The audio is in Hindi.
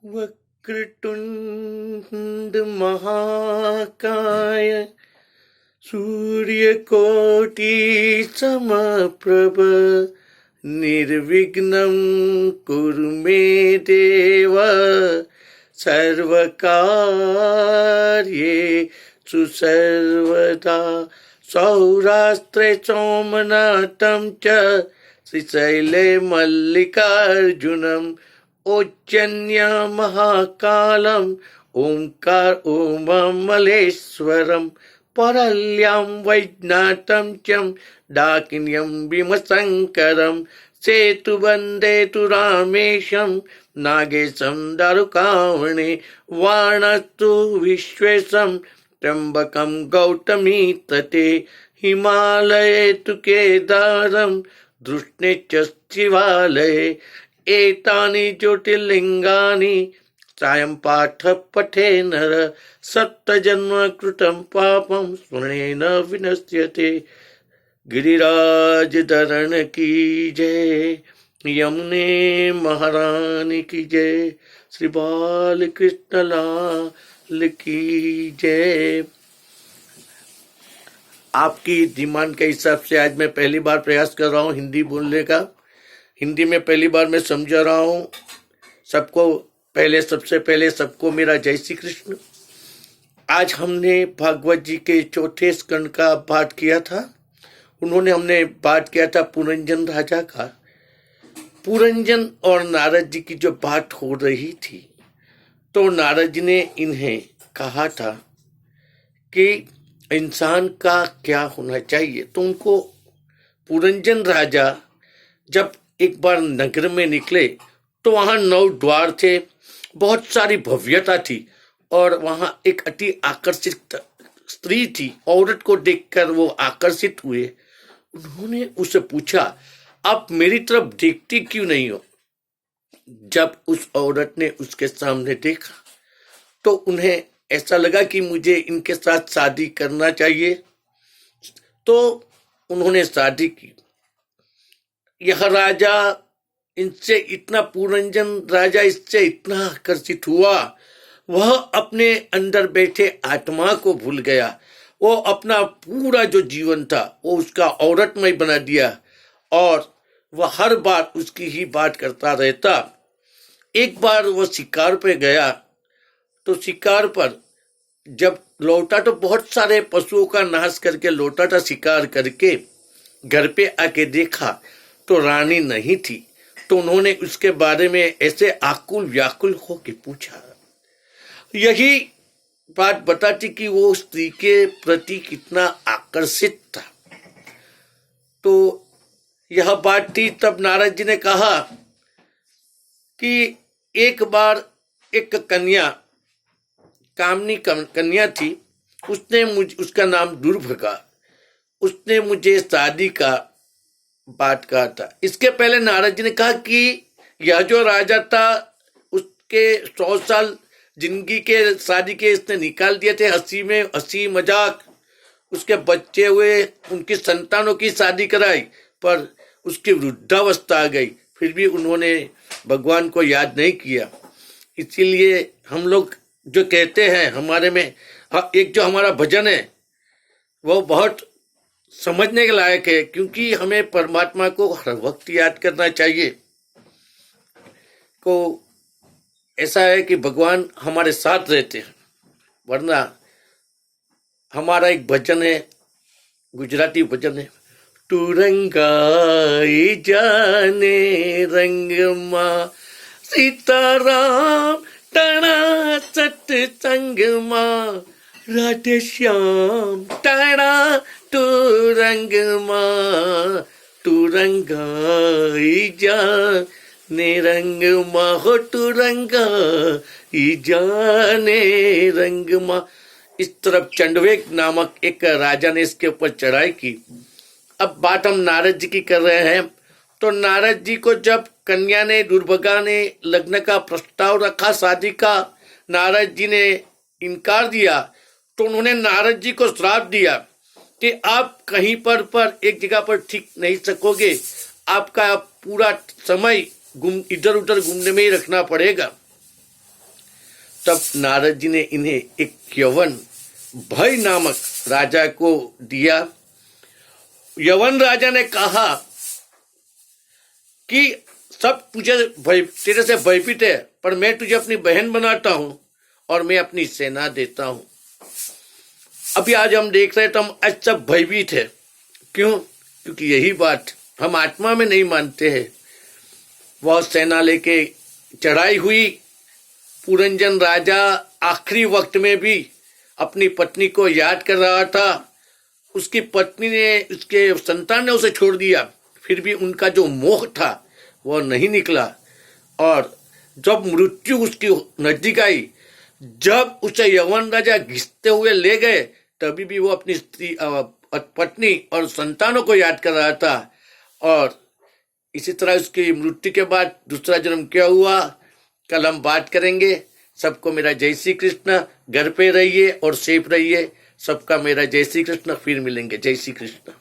वक्रतुंड महाकाय सूर्यकोटि समप्रभ निर्विघ्नं कुरु मे देव सर्वकार्येषु सर्वदा। सौराष्ट्रे सोमनाथं च श्रीशैले मल्लिकार्जुनम् उज्जन्य महाकालम ओंकार ओममलेश्वरम परल्यां वैजनाथं च डाकिन्यं भीमशंकरं सेतुबंदे तु रामेशं नागेशं दारुकावणे वाणस्तु विश्वेशं त्र्यंबकं गौतमी तटे हिमालये तु केदारं धृष्णे च शिवालये एतानि ज्योतिर्लिंगानि सायं पाठ पठे नर सप्तजन्म कृतं पापं स्मरणेन विनश्यते। गिरिराज धरण की जय, यमुने महारानी की जय, श्री बाल कृष्ण लाल की जय। आपकी डिमांड के हिसाब से आज मैं पहली बार प्रयास कर रहा हूँ हिंदी बोलने का। हिंदी में पहली बार मैं समझा रहा हूँ। सबसे पहले सबको मेरा जय श्री कृष्ण। आज हमने भागवत जी के चौथे स्कंद का पाठ किया था। हमने पाठ किया था पुरंजन राजा का। पुरंजन और नारद जी की जो बात हो रही थी, तो नारद जी ने इन्हें कहा था कि इंसान का क्या होना चाहिए। तो उनको पुरंजन राजा जब एक बार नगर में निकले तो वहां 9 द्वार थे, बहुत सारी भव्यता थी और वहां एक अति आकर्षित स्त्री थी। औरत को देखकर वो आकर्षित हुए। उन्होंने उससे पूछा, आप मेरी तरफ देखती क्यों नहीं हो? जब उस औरत ने उसके सामने देखा तो उन्हें ऐसा लगा कि मुझे इनके साथ शादी करना चाहिए। तो उन्होंने शादी की। यह राजा इनसे इतना पुरंजन राजा इससे इतना आकर्षित हुआ, वह अपने अंदर बैठे आत्मा को भूल गया। वो अपना पूरा जो जीवन था वो उसका औरतमय बना दिया और वह हर बार उसकी ही बात करता रहता। एक बार वो शिकार पे गया तो शिकार पर जब लौटा तो बहुत सारे पशुओं का नाश करके लौटा था शिकार करके। घर पे आके देखा तो रानी नहीं थी। तो उन्होंने उसके बारे में ऐसे आकुल व्याकुल होके पूछा। यही बात बताती कि वो स्त्री के प्रति कितना आकर्षित था। तो यह बात थी। तब नारद जी ने कहा कि एक बार एक कन्या, कामनी कन्या थी, उसका नाम दुर्भगा, उसने मुझे शादी का बात कहा था। इसके पहले नारद जी ने कहा कि यह जो राजा था उसके 100 साल जिंदगी के शादी के इसने निकाल दिए थे। हंसी मजाक, उसके बच्चे हुए, उनकी संतानों की शादी कराई, पर उसकी वृद्धावस्था आ गई। फिर भी उन्होंने भगवान को याद नहीं किया। इसीलिए हम लोग जो कहते हैं, हमारे में एक जो हमारा भजन है वो बहुत समझने के लायक है, क्योंकि हमें परमात्मा को हर वक्त याद करना चाहिए। को ऐसा है कि भगवान हमारे साथ रहते हैं। वरना हमारा एक भजन है, गुजराती भजन है, तू रंगाई जाने रंग मां सीताराम टना सत्संग मां राधे श्याम टना तू रंग मां तू रंगाई जाने रंग मां हो तू रंगाई जाने रंग मां। इस तरफ चंडवेक नामक एक राजा ने इसके ऊपर चढ़ाई की। अब बात हम नारद जी की कर रहे हैं। तो नारद जी को जब कन्या ने, दुर्भगा ने लग्न का प्रस्ताव रखा, शादी का, नारद जी ने इनकार दिया। तो उन्होंने नारद जी को श्राप दिया कि आप कहीं पर एक जगह पर ठीक नहीं सकोगे, आपका पूरा समय इधर उधर घूमने में ही रखना पड़ेगा। तब नारद जी ने इन्हें एक यवन भय नामक राजा को दिया। यवन राजा ने कहा कि सब तुझे तेरे से भयभीत है, पर मैं तुझे अपनी बहन बनाता हूं और मैं अपनी सेना देता हूं। अभी आज हम देख रहे हैं तो हम आज सब भयभीत है। क्यों? क्योंकि यही बात हम आत्मा में नहीं मानते हैं। वह सेना लेके चढ़ाई हुई। पुरंजन राजा आखिरी वक्त में भी अपनी पत्नी को याद कर रहा था। उसकी पत्नी ने, उसके संतान ने उसे छोड़ दिया, फिर भी उनका जो मोह था वह नहीं निकला। और जब मृत्यु उसकी नजदीक आई, जब उसे यवन राजा घिसते हुए ले गए, तभी भी वो अपनी पत्नी और संतानों को याद कर रहा था। और इसी तरह उसकी मृत्यु के बाद दूसरा जन्म क्या हुआ, कल हम बात करेंगे। सबको मेरा जय श्री कृष्ण। घर पे रहिए और सेफ रहिए। सबका मेरा जय श्री कृष्ण। फिर मिलेंगे। जय श्री कृष्ण।